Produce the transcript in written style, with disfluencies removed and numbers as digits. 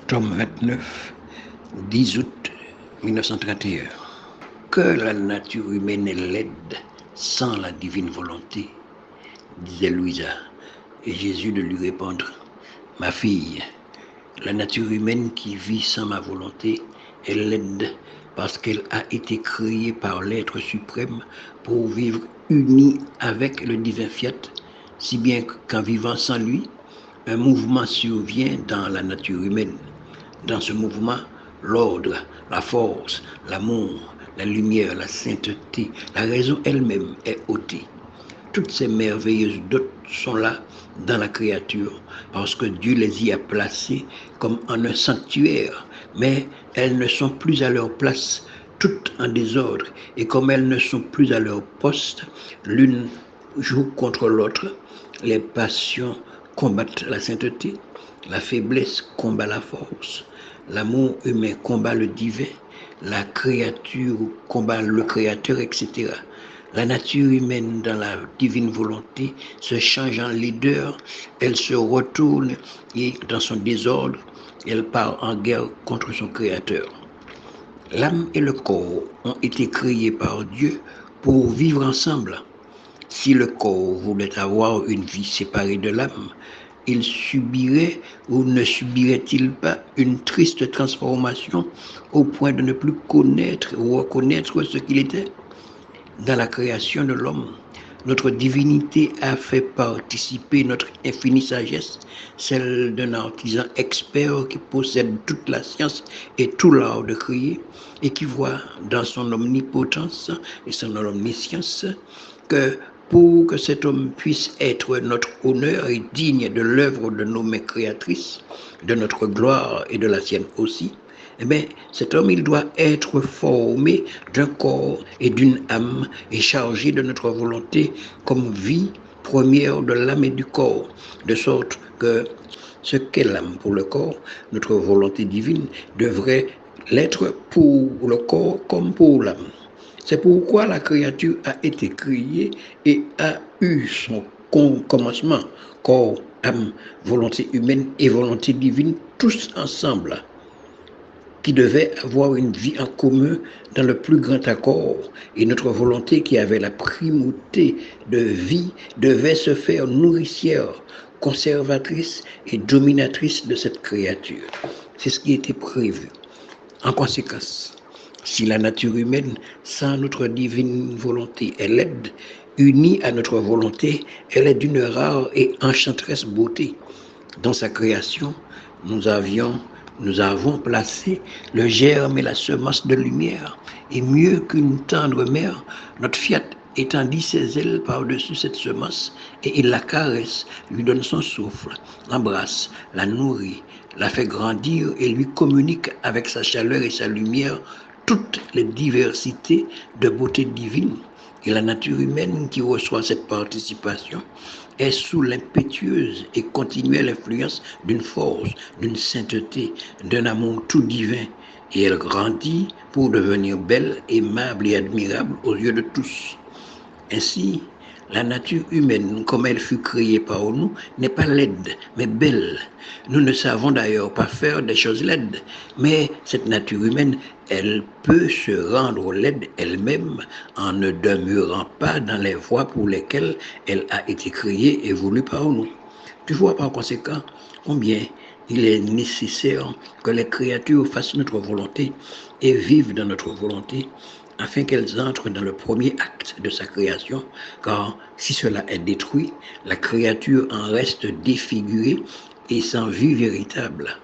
Tome 29, 10 août 1931. Que la nature humaine est laide sans la divine volonté, disait Louisa, et Jésus de lui répondre, ma fille, la nature humaine qui vit sans ma volonté est laide parce qu'elle a été créée par l'être suprême pour vivre unie avec le divin fiat, si bien qu'en vivant sans lui, un mouvement survient dans la nature humaine. Dans ce mouvement, l'ordre, la force, l'amour, la lumière, la sainteté, la raison elle-même est ôtée. Toutes ces merveilleuses dots sont là dans la créature parce que Dieu les y a placées comme en un sanctuaire, mais elles ne sont plus à leur place, toutes en désordre, et comme elles ne sont plus à leur poste, l'une joue contre l'autre, les passions combattent la sainteté, la faiblesse combat la force, l'amour humain combat le divin, la créature combat le créateur, etc. La nature humaine dans la divine volonté se change en leader, elle se retourne et dans son désordre, elle part en guerre contre son créateur. L'âme et le corps ont été créés par Dieu pour vivre ensemble. Si le corps voulait avoir une vie séparée de l'âme, il subirait ou ne subirait-il pas une triste transformation au point de ne plus connaître ou reconnaître ce qu'il était? Dans la création de l'homme, notre divinité a fait participer notre infinie sagesse, celle d'un artisan expert qui possède toute la science et tout l'art de créer et qui voit dans son omnipotence et son omniscience que pour que cet homme puisse être notre honneur et digne de l'œuvre de nos mains créatrices, de notre gloire et de la sienne aussi, eh bien, cet homme, il doit être formé d'un corps et d'une âme et chargé de notre volonté comme vie première de l'âme et du corps, de sorte que ce qu'est l'âme pour le corps, notre volonté divine, devrait l'être pour le corps comme pour l'âme. C'est pourquoi la créature a été créée et a eu son commencement, corps, âme, volonté humaine et volonté divine, tous ensemble, qui devait avoir une vie en commun dans le plus grand accord, et notre volonté qui avait la primauté de vie devait se faire nourricière, conservatrice et dominatrice de cette créature. C'est ce qui était prévu. En conséquence, si la nature humaine, sans notre divine volonté, est laide, unie à notre volonté, elle est d'une rare et enchanteresse beauté. Dans sa création, nous avons placé le germe et la semence de lumière, et mieux qu'une tendre mère, notre fiat étendit ses ailes par-dessus cette semence, et il la caresse, lui donne son souffle, l'embrasse, la nourrit, la fait grandir et lui communique avec sa chaleur et sa lumière toutes les diversités de beauté divine. Et la nature humaine qui reçoit cette participation est sous l'impétueuse et continuelle influence d'une force, d'une sainteté, d'un amour tout divin. Et elle grandit pour devenir belle, aimable et admirable aux yeux de tous. Ainsi, la nature humaine, comme elle fut créée par nous, n'est pas laide, mais belle. Nous ne savons d'ailleurs pas faire des choses laides, mais cette nature humaine, elle peut se rendre laide elle-même en ne demeurant pas dans les voies pour lesquelles elle a été créée et voulue par nous. Tu vois par conséquent combien il est nécessaire que les créatures fassent notre volonté et vivent dans notre volonté, afin qu'elles entrent dans le premier acte de sa création, car si cela est détruit, la créature en reste défigurée et sans vie véritable.